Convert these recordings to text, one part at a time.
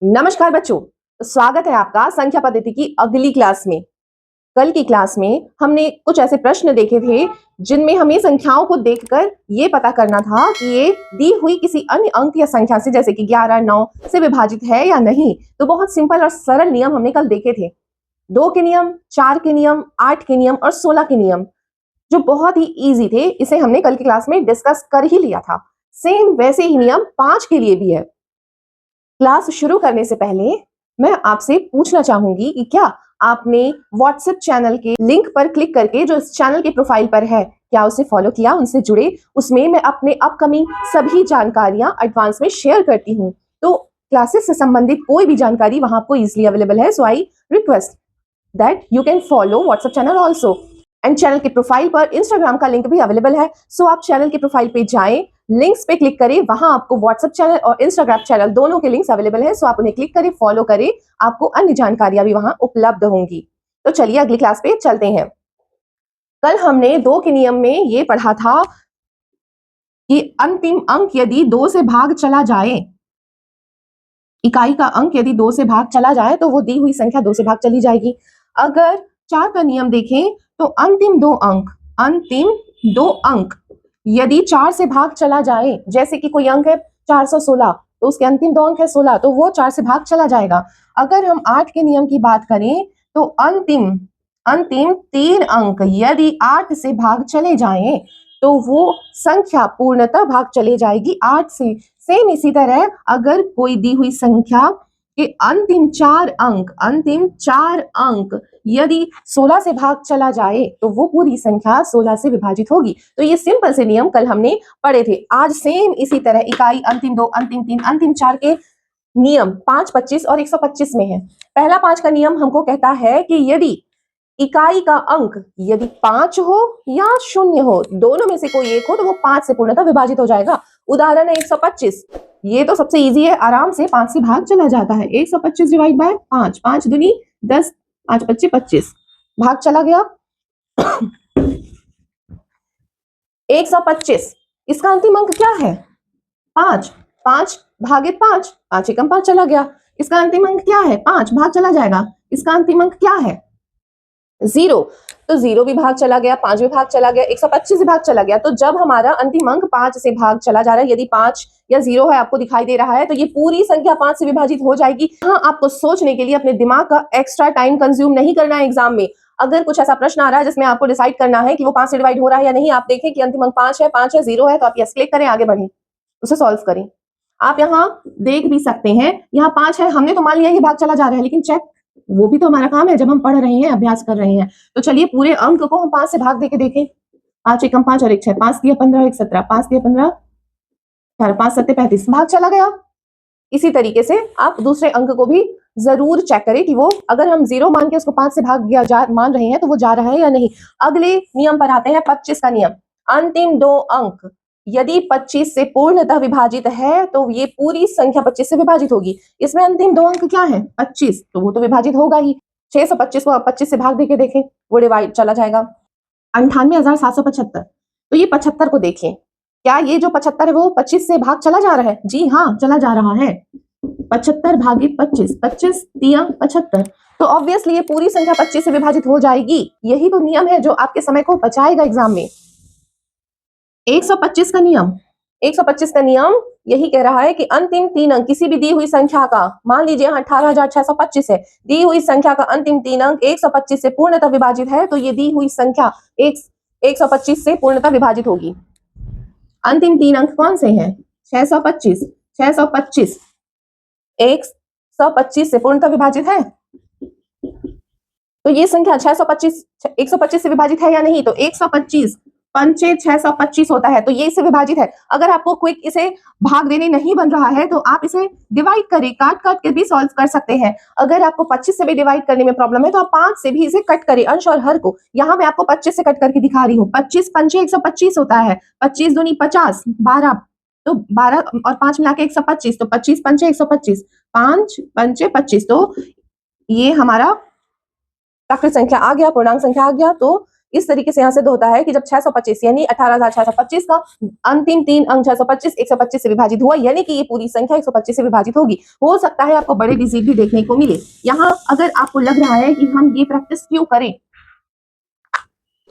नमस्कार बच्चों, स्वागत है आपका संख्या पद्धति की अगली क्लास में। कल की क्लास में हमने कुछ ऐसे प्रश्न देखे थे जिनमें हमें संख्याओं को देखकर ये पता करना था कि ये दी हुई किसी अन्य अंक या संख्या से जैसे कि 11, 9 से विभाजित है या नहीं। तो बहुत सिंपल और सरल नियम हमने कल देखे थे। 2 के नियम, 4 के नियम, 8 के नियम और 16 के नियम, जो बहुत ही इजी थे। इसे हमने कल की क्लास में डिस्कस कर ही लिया था। सेम वैसे ही नियम 5 के लिए भी है। क्लास शुरू करने से पहले मैं आपसे पूछना चाहूंगी कि क्या आपने व्हाट्सएप चैनल के लिंक पर क्लिक करके जो इस चैनल के प्रोफाइल पर है, क्या उसे फॉलो किया, उनसे जुड़े? उसमें मैं अपने अपकमिंग सभी जानकारियां एडवांस में शेयर करती हूँ। तो क्लासेस से संबंधित कोई भी जानकारी वहां आपको इजिली अवेलेबल है। So I request that you can follow WhatsApp channel also. And channel के प्रोफाइल पर इंस्टाग्राम का लिंक भी अवेलेबल है। सो आप चैनल के प्रोफाइल पे जाएं, लिंक्स पे क्लिक करें, वहां आपको व्हाट्सएप चैनल और इंस्टाग्राम चैनल दोनों के लिंक्स अवेलेबल है। सो आप उन्हें क्लिक करें, फॉलो करें, आपको अन्य जानकारियां भी वहां उपलब्ध होंगी। तो चलिए अगली क्लास पे चलते हैं। कल हमने 2 के नियम में ये पढ़ा था कि अंतिम अंक यदि 2 से भाग चला जाए, इकाई का अंक यदि 2 से भाग चला जाए तो वो दी हुई संख्या 2 से भाग चली जाएगी। अगर 4 का नियम देखें तो अंतिम दो अंक यदि 4 से भाग चला जाए, जैसे कि कोई अंक है 416 तो उसके अंतिम 2 अंक है 16, तो वो 4 से भाग चला जाएगा। अगर हम 8 के नियम की बात करें तो अंतिम 3 अंक यदि 8 से भाग चले जाएं तो वो संख्या पूर्णतः भाग चले जाएगी 8 से। सेम इसी तरह अगर कोई दी हुई संख्या के अंतिम 4 अंक यदि 16 से भाग चला जाए तो वो पूरी संख्या 16 से विभाजित होगी। तो ये सिंपल से नियम कल हमने पढ़े थे। आज सेम इसी तरह इकाई अंतिम 2, अंतिम 3, अंतिम 4 के नियम 5, 25 और 125 में है। पहला 5 का नियम हमको कहता है कि यदि इकाई का अंक यदि 5 हो या 0 हो, दोनों में से कोई एक हो, तो वो 5 से पूर्णतः विभाजित हो जाएगा। उदाहरण है 125। ये तो सबसे इजी है, आराम से 5 से भाग चला जाता है। 125 डिवाइड बाय 5, 5 दूनी 10, 5 25 25, भाग चला गया। 125 इसका अंतिम अंक क्या है? 5, 5 भागित 5, 5 एकम 5 चला गया। इसका अंतिम अंक क्या है? 5 भाग चला जाएगा। इसका अंतिम अंक क्या है? 0, तो 0 भी भाग चला गया, 5 भी भाग चला गया, 125 भी भाग चला गया। तो जब हमारा अंतिम अंक 5 से भाग चला जा रहा है, यदि 5 या 0 है आपको दिखाई दे रहा है, तो ये पूरी संख्या 5 से विभाजित हो जाएगी। हाँ, आपको सोचने के लिए अपने दिमाग का एक्स्ट्रा टाइम कंज्यूम नहीं करना है एग्जाम में। अगर कुछ ऐसा प्रश्न आ रहा है जिसमें आपको डिसाइड करना है कि वो 5 से डिवाइड हो रहा है या नहीं, आप देखें कि अंतिम अंक 5 है, 0 है, तो आप यस क्लिक करें, आगे बढ़ें, उसे सॉल्व करें। आप यहाँ देख भी सकते हैं, यहाँ 5 है, हमने तो मान लिया ये भाग चला जा रहा है, लेकिन चेक, वो भी तो हमारा काम है जब हम पढ़ रहे हैं, अभ्यास कर रहे हैं। तो चलिए पूरे अंक को हम 5 से भाग देके देखें। 5 एकम 5 और 1 6, 5 दिया 15, 1 17, 5 दिया 15, 5 7 35, भाग चला गया। इसी तरीके से आप दूसरे अंक को भी जरूर चेक करें कि वो, अगर हम 0 मान के उसको 5 से भाग गया मान रहे हैं, तो वो जा रहा है या नहीं। अगले नियम पर आते हैं, 25 का नियम। अंतिम 2 अंक यदि 25 से पूर्णतः विभाजित है तो ये पूरी संख्या 25 से विभाजित होगी। इसमें अंतिम 2 अंक क्या है? 25, तो वो तो विभाजित होगा ही। 625 को 25 से भाग देके देखें, वो डिवाइड चला जाएगा। 98,775, तो ये 75 को देखें, क्या ये जो 75 है वो 25 से भाग चला जा रहा है? जी हाँ, चला जा रहा है। 75 भागित 25, 25 तिया 75, तो ऑब्वियसली ये पूरी संख्या 25 से विभाजित हो जाएगी। यही तो नियम है जो आपके समय को बचाएगा एग्जाम में। 125 का नियम, 125 का नियम यही कह रहा है कि अंतिम 3 अंक किसी भी दी हुई संख्या का, मान लीजिए यहाँ 18,625 है, दी हुई संख्या का अंतिम 3 अंक 125 से पूर्णतः विभाजित है, तो ये दी हुई संख्या 125 से पूर्णतः विभाजित होगी। अंतिम 3 अंक कौन से हैं? 625, 625 125 से पूर्णतः विभाजित है, तो ये संख्या 625 125 से विभाजित है या नहीं? तो 125 पंचे 625 होता है, तो ये इससे विभाजित है। अगर आपको क्विक इसे भाग देने नहीं बन रहा है तो आप इसे डिवाइड करें, काट काट के भी सॉल्व कर सकते हैं। अगर आपको 25 से भी डिवाइड करने में प्रॉब्लम है तो आप 5 से भी इसे कट करें, अंश और हर को। यहाँ मैं आपको 25 से कट करके दिखा रही हूँ। 25 पंचे 125 होता है, 25 दूनी 50, 12, तो 12 और 5 मिला के 125, तो 25 पंचे 125, 5 पंचे 25, तो ये हमारा प्राकृत संख्या आ गया, पूर्णांक संख्या आ गया। तो इस तरीके से यहाँ सिद्ध होता है कि जब 625 यानी 18,625 का अंतिम 3 अंक 625 125 से विभाजित हुआ, यानी कि ये पूरी संख्या 125 से विभाजित होगी। हो सकता है आपको बड़े डिजिट भी देखने को मिले। यहाँ अगर आपको लग रहा है कि हम ये प्रैक्टिस क्यों करें,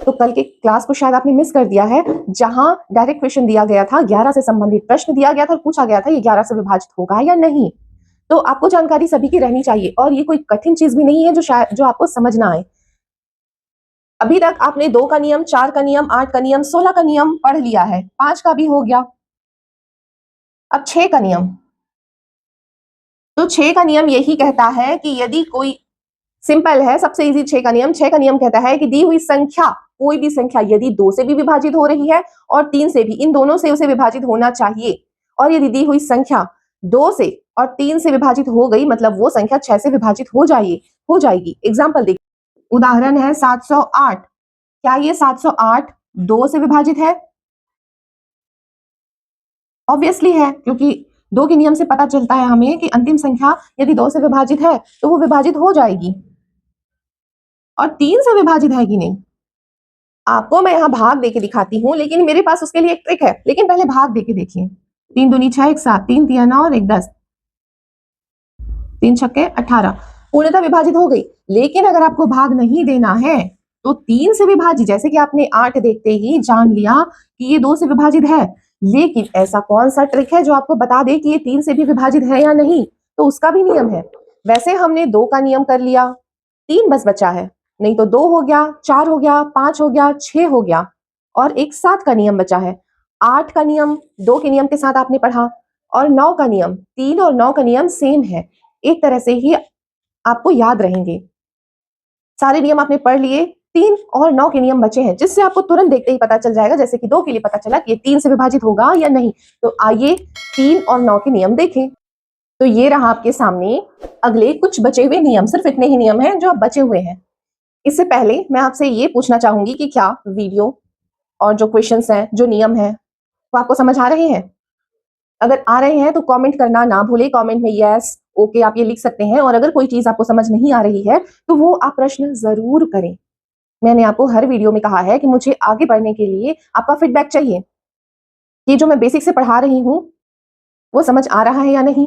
तो कल के क्लास को शायद आपने मिस कर दिया है, जहां डायरेक्ट क्वेश्चन दिया गया था, 11 से संबंधित प्रश्न दिया गया था और पूछा गया था ये 11 से विभाजित होगा या नहीं। तो आपको जानकारी सभी की रहनी चाहिए और ये कोई कठिन चीज भी नहीं है जो आपको समझ ना आए। अभी तक आपने 2 का नियम, 4 का नियम, 8 का नियम, 16 का नियम पढ़ लिया है, 5 का भी हो गया। अब 6 का नियम, तो 6 का नियम यही कहता है कि यदि कोई, सिंपल है, सबसे इजी 6 का नियम। 6 का नियम कहता है कि दी हुई संख्या, कोई भी संख्या यदि 2 से भी विभाजित हो रही है और 3 से भी, इन दोनों से उसे विभाजित होना चाहिए। और यदि दी हुई संख्या 2 से और 3 से विभाजित हो गई, मतलब वो संख्या 6 से विभाजित हो जाएगी। एग्जाम्पल देखिए, उदाहरण है 708। क्या ये 708 2 से विभाजित है? ऑब्वियसली है, क्योंकि 2 के नियम से पता चलता है हमें कि अंतिम संख्या यदि 2 से विभाजित है तो वो विभाजित हो जाएगी। और 3 से विभाजित है कि नहीं, आपको मैं यहाँ भाग देके दिखाती हूँ, लेकिन मेरे पास उसके लिए एक ट्रिक है। लेकिन पहले भाग देके देखिए। 3 दूनी 6, 1 7, 3 तिया 9 और 1 10, 3 छक्के 18, पूर्णतः विभाजित हो गई। लेकिन अगर आपको भाग नहीं देना है तो 3 से विभाजित, जैसे कि आपने 8 देखते ही जान लिया कि ये 2 से विभाजित है, लेकिन ऐसा कौन सा ट्रिक है जो आपको बता दे कि ये 3 से भी विभाजित है या नहीं? तो उसका भी नियम है। वैसे हमने 2 का नियम कर लिया, 3 बस बचा है, नहीं तो 2 हो गया, 4 हो गया, 5 हो गया, 6 हो गया, और एक 7 का नियम बचा है। 8 का नियम 2 के नियम के साथ आपने पढ़ा, और 9 का नियम, 3 और 9 का नियम सेम है, एक तरह से ही आपको याद रहेंगे। सारे नियम आपने पढ़ लिए, 3 और 9 के नियम बचे हैं, जिससे आपको तुरंत देखते ही पता चल जाएगा। जैसे कि 2 के लिए पता चला कि ये 3 से विभाजित होगा या नहीं। तो आइए 3 और 9 के नियम देखें। तो ये रहा आपके सामने अगले कुछ बचे हुए नियम, सिर्फ इतने ही नियम हैं जो अब बचे हुए हैं। इससे पहले मैं आपसे ये पूछना चाहूंगी कि क्या वीडियो और जो क्वेश्चंस हैं, जो नियम हैं, वो आपको समझ आ रहे हैं? अगर आ रहे हैं तो कमेंट करना ना भूलें। कमेंट में यस, ओके आप ये लिख सकते हैं। और अगर कोई चीज आपको समझ नहीं आ रही है तो वो आप प्रश्न जरूर करें। मैंने आपको हर वीडियो में कहा है कि मुझे आगे बढ़ने के लिए आपका फीडबैक चाहिए कि जो मैं बेसिक से पढ़ा रही हूँ वो समझ आ रहा है या नहीं।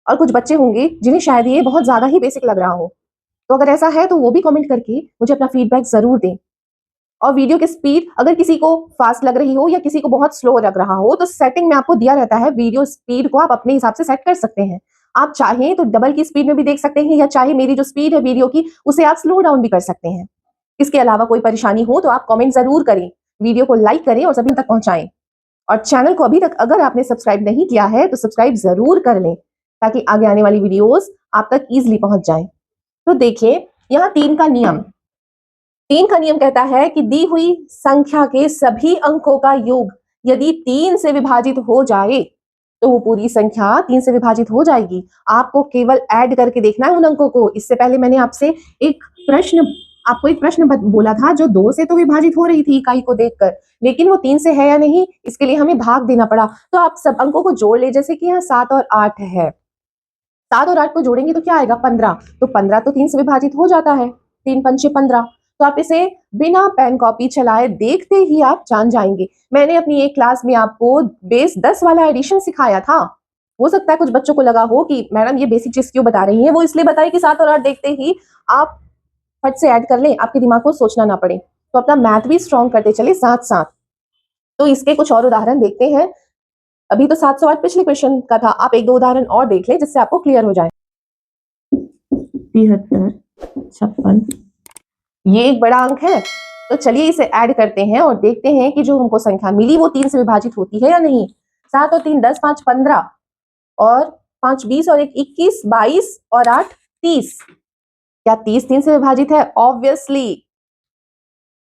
और कुछ बच्चे होंगे जिन्हें शायद ये बहुत ज्यादा ही बेसिक लग रहा हो, तो अगर ऐसा है तो वो भी कमेंट करके मुझे अपना फीडबैक जरूर दें। और वीडियो की स्पीड अगर किसी को फास्ट लग रही हो या किसी को बहुत स्लो लग रहा हो, तो सेटिंग में आपको दिया रहता है, वीडियो स्पीड को आप अपने हिसाब से सेट कर सकते हैं। आप चाहें तो डबल की स्पीड में भी देख सकते हैं, या चाहे मेरी जो स्पीड है वीडियो की उसे आप स्लो डाउन भी कर सकते हैं। इसके अलावा कोई परेशानी हो तो आप कमेंट जरूर करें, वीडियो को लाइक करें और सभी तक पहुंचाएं। और चैनल को अभी तक अगर आपने सब्सक्राइब नहीं किया है तो सब्सक्राइब जरूर कर लें, ताकि आगे आने वाली वीडियोस आप तक इजीली पहुंच जाएं। तो देखिए, यहाँ 3 का नियम, 3 का नियम कहता है कि दी हुई संख्या के सभी अंकों का योग यदि 3 से विभाजित हो जाए तो वो पूरी संख्या 3 से विभाजित हो जाएगी। आपको केवल ऐड करके देखना है उन अंकों को। इससे पहले मैंने आपसे एक प्रश्न बोला था जो 2 से तो विभाजित हो रही थी इकाई को देखकर, लेकिन वो 3 से है या नहीं, इसके लिए हमें भाग देना पड़ा। तो आप सब अंकों को जोड़ ले, जैसे कि यहाँ 7 और 8 है, 7 और 8 को जोड़ेंगे तो क्या आएगा? 15। तो 15 तो 3 से विभाजित हो जाता है, 3 पंचे 15। तो आप इसे बिना पेन कॉपी चलाए देखते ही आप जान जाएंगे। मैंने अपनी एक क्लास में आपको बेस 10 वाला एडिशन सिखाया था। हो सकता है कुछ बच्चों को लगा हो कि मैडम ये बेसिक चीज क्यों बता रही हैं। वो इसलिए बताई कि 7 और 8 देखते ही आप फट से ऐड कर लें, आपके दिमाग को सोचना ना पड़े, तो अपना मैथ भी स्ट्रॉन्ग करते चले साथ साथ। तो इसके कुछ और उदाहरण देखते हैं। अभी तो 708 पिछले क्वेश्चन का था, आप 1-2 उदाहरण और देख लें जिससे आपको क्लियर हो जाए। 73, 56, ये एक बड़ा अंक है, तो चलिए इसे ऐड करते हैं और देखते हैं कि जो हमको संख्या मिली वो 3 से विभाजित होती है या नहीं। 7 और 3 10, 5 15, और 5 20, और 1 21, 22 और 8 30। क्या 30 3 से विभाजित है? ऑब्वियसली।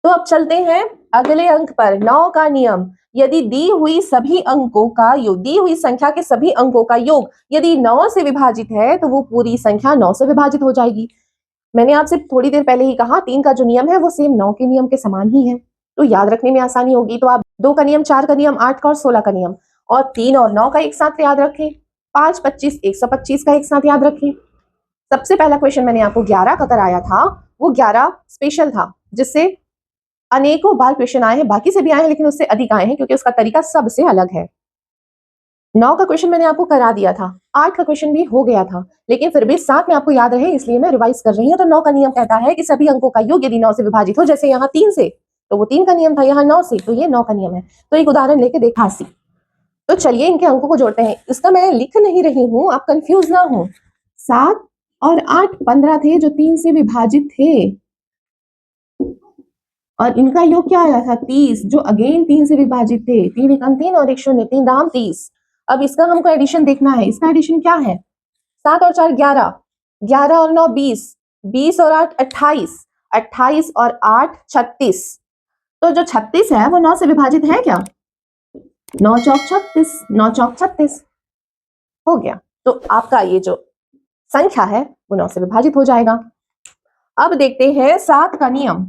तो अब चलते हैं अगले अंक पर। 9 का नियम, यदि दी हुई सभी अंकों का योग, दी हुई संख्या के सभी अंकों का योग यदि 9 से विभाजित है तो वो पूरी संख्या 9 से विभाजित हो जाएगी। मैंने आपसे थोड़ी देर पहले ही कहा 3 का जो नियम है वो सेम 9 के नियम के समान ही है, तो याद रखने में आसानी होगी। तो आप 2 का नियम, 4 का नियम, 8 का और 16 का नियम, और 3 और 9 का एक साथ याद रखें, 5 25 125 का एक साथ याद रखें। सबसे पहला क्वेश्चन मैंने आपको 11 का कराया था, वो 11 स्पेशल था, जिससे अनेकों बार क्वेश्चन आए हैं, बाकी से भी आए हैं, लेकिन उससे अधिक आए हैं क्योंकि उसका तरीका सबसे अलग है। 9 का क्वेश्चन मैंने आपको करा दिया था, 8 का क्वेश्चन भी हो गया था, लेकिन फिर भी 7 में आपको याद रहे इसलिए मैं रिवाइज कर रही हूँ। तो 9 का नियम कहता है कि सभी अंकों का योग यदि 9 से विभाजित हो, जैसे यहाँ 3 से, तो वो 3 का नियम था, यहाँ 9 से, तो ये 9 का नियम है। तो एक उदाहरण लेके देखा 80। तो चलिए इनके अंकों को जोड़ते हैं। इसका मैं लिख नहीं रही हूँ, आप कंफ्यूज ना हो। 7 और 8 15 थे जो 3 से विभाजित थे, और इनका योग क्या आया था 30, जो अगेन 3 से विभाजित थे। 3 एकम 3 और 1 शून्य, 3 दाम 30। अब इसका हमको एडिशन देखना है। इसका एडिशन क्या है? 7 और 4 11, 11 और 9 20, 20 और 8 28, 28 और 8 36। तो जो 36 है वो 9 से विभाजित है क्या? 9 चौक 36, 9 चौक 36 हो गया। तो आपका ये जो संख्या है वो 9 से विभाजित हो जाएगा। अब देखते हैं 7 का नियम।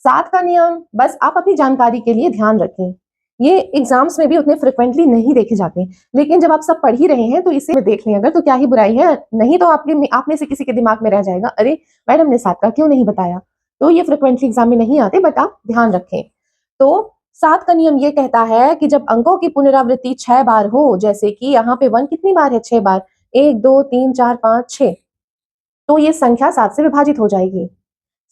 7 का नियम बस आप अपनी जानकारी के लिए ध्यान रखें, ये एग्जाम्स में भी उतने फ्रिक्वेंटली नहीं देखे जाते, लेकिन जब आप सब पढ़ ही रहे हैं तो इसे देख लें अगर, तो क्या ही बुराई है। नहीं तो आप में से किसी के दिमाग में रह जाएगा, अरे मैडम ने 7 का क्यों नहीं बताया। तो ये फ्रिक्वेंटली एग्जाम में नहीं आते, बट आप ध्यान रखें। तो 7 का नियम ये कहता है कि जब अंकों की पुनरावृत्ति 6 बार हो, जैसे कि यहाँ पे 1 कितनी बार है? 6 बार, 1 2 3 4 5 6, तो ये संख्या 7 से विभाजित हो जाएगी।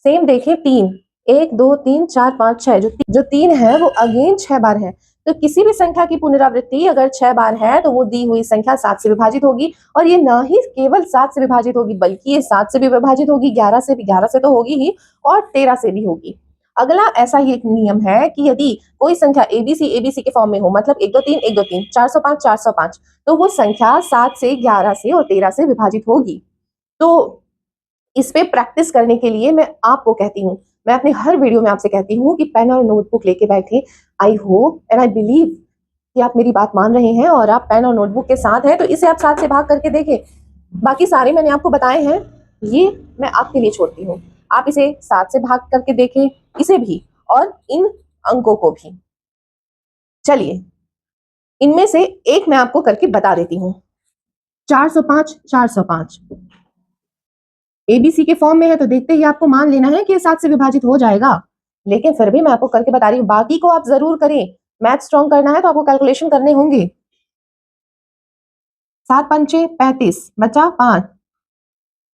सेम देखें 3, 1 2 3 4 5 6, जो 3 है वो अगेन 6 बार है। तो किसी भी संख्या की पुनरावृत्ति अगर 6 बार है तो वो दी हुई संख्या 7 से विभाजित होगी, और ये ना ही केवल 7 से विभाजित होगी बल्कि ये 7 से भी विभाजित होगी, 11 से भी, 11 से तो होगी ही, और 13 से भी होगी। अगला ऐसा ही एक नियम है कि यदि कोई संख्या एबीसी के फॉर्म में हो, मतलब 1 2 3 1 2 3 405 405, तो वो संख्या 7 से, 11 से और 13 से विभाजित होगी। तो इस पे प्रैक्टिस करने के लिए मैं आपको कहती हूँ, मैं अपने हर वीडियो में आपसे कहती हूँ कि पेन और नोटबुक लेके बैठे। I hope and I believe कि आप मेरी बात मान रहे हैं और आप पेन और नोटबुक के साथ हैं। तो इसे आप 7 से भाग करके देखें। बाकी सारे मैंने आपको बताए हैं, ये मैं आपके लिए छोड़ती हूँ। आप इसे 7 से भाग करके देखें, इसे भी और इन अंकों को भी। चलिए इनमें से एक मैं आपको करके बता देती हूँ। 405 405 एबीसी के फॉर्म में है, तो देखते ही आपको मान लेना है कि ये 7 से विभाजित हो जाएगा, लेकिन फिर भी मैं आपको करके बता रही हूँ, बाकी को आप जरूर करें। मैथ स्ट्रॉन्ग करना है तो आपको कैलकुलेशन करने होंगे। 7 पंचे 35 बचा 5,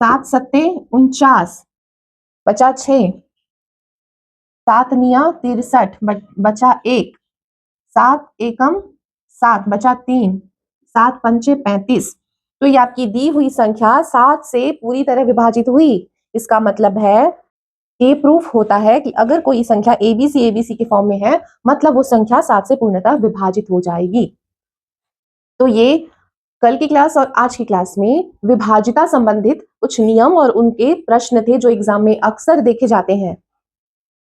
7 सत्ते 49 बचा 6, 7 निया 63 बचा 1, 7 एकम 7 बचा 3, 7 पंचे 35। तो ये आपकी दी हुई संख्या 7 से पूरी तरह विभाजित हुई। इसका मतलब है, ये प्रूफ होता है कि अगर कोई संख्या एबीसी के फॉर्म में है, मतलब वो संख्या 7 से पूर्णतः विभाजित हो जाएगी। तो ये कल की क्लास और आज की क्लास में विभाजिता संबंधित कुछ नियम और उनके प्रश्न थे जो एग्जाम में अक्सर देखे जाते हैं।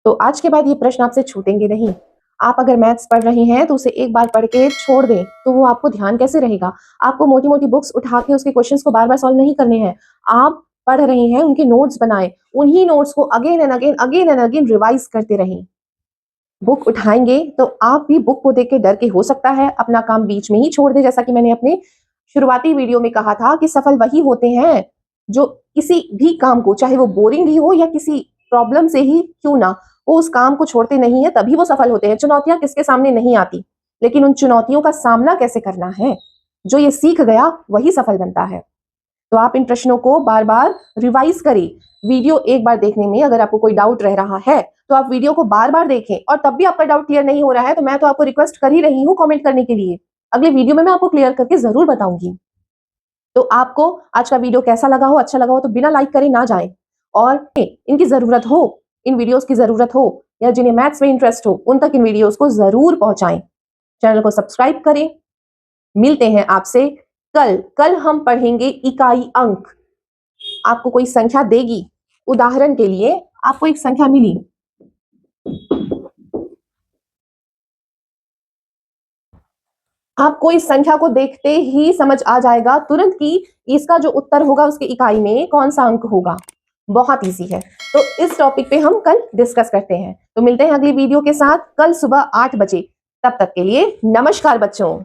तो आज के बाद ये प्रश्न आपसे छूटेंगे नहीं। आप अगर मैथ्स पढ़ रही हैं तो उसे एक बार पढ़ के छोड़ दें तो वो आपको ध्यान कैसे रहेगा। आपको मोटी मोटी बुक्स उठा के उसके क्वेश्चंस को बार बार सॉल्व नहीं करने हैं। आप पढ़ रही हैं, उनके नोट्स बनाएं, उन्हीं नोट्स को अगेन एंड अगेन रिवाइज करते रहें। बुक उठाएंगे तो आप भी बुक को देख के डर के हो सकता है अपना काम बीच में ही छोड़ दे, जैसा कि मैंने अपने शुरुआती वीडियो में कहा था कि सफल वही होते हैं जो किसी भी काम को, चाहे वो बोरिंग ही हो या किसी प्रॉब्लम से ही क्यों ना, वो उस काम को छोड़ते नहीं है, तभी वो सफल होते हैं। चुनौतियां किसके सामने नहीं आती, लेकिन उन चुनौतियों का सामना कैसे करना है, जो ये सीख गया वही सफल बनता है। तो आप इन प्रश्नों को बार बार रिवाइज करें। वीडियो एक बार देखने में अगर आपको कोई डाउट रह रहा है तो आप वीडियो को बार बार देखें, और तब भी आपका डाउट क्लियर नहीं हो रहा है तो मैं तो आपको रिक्वेस्ट कर ही रही हूँ कमेंट करने के लिए। अगले वीडियो में मैं आपको क्लियर करके जरूर बताऊंगी। तो आपको आज का वीडियो कैसा लगा हो, अच्छा लगा हो तो बिना लाइक करे ना जाए, और इनकी जरूरत हो, इन वीडियोस की जरूरत हो, या जिन्हें मैथ्स में इंटरेस्ट हो उन तक इन वीडियोस को जरूर पहुंचाएं। चैनल को सब्सक्राइब करें। मिलते हैं आपसे कल हम पढ़ेंगे इकाई अंक। आपको कोई संख्या देगी, उदाहरण के लिए आपको एक संख्या मिली, आपको इस संख्या को देखते ही समझ आ जाएगा तुरंत कि इसका जो उत्तर होगा उसके इकाई में कौन सा अंक होगा। बहुत इजी है। तो इस टॉपिक पे हम कल डिस्कस करते हैं। तो मिलते हैं अगली वीडियो के साथ कल सुबह 8 बजे। तब तक के लिए नमस्कार बच्चों।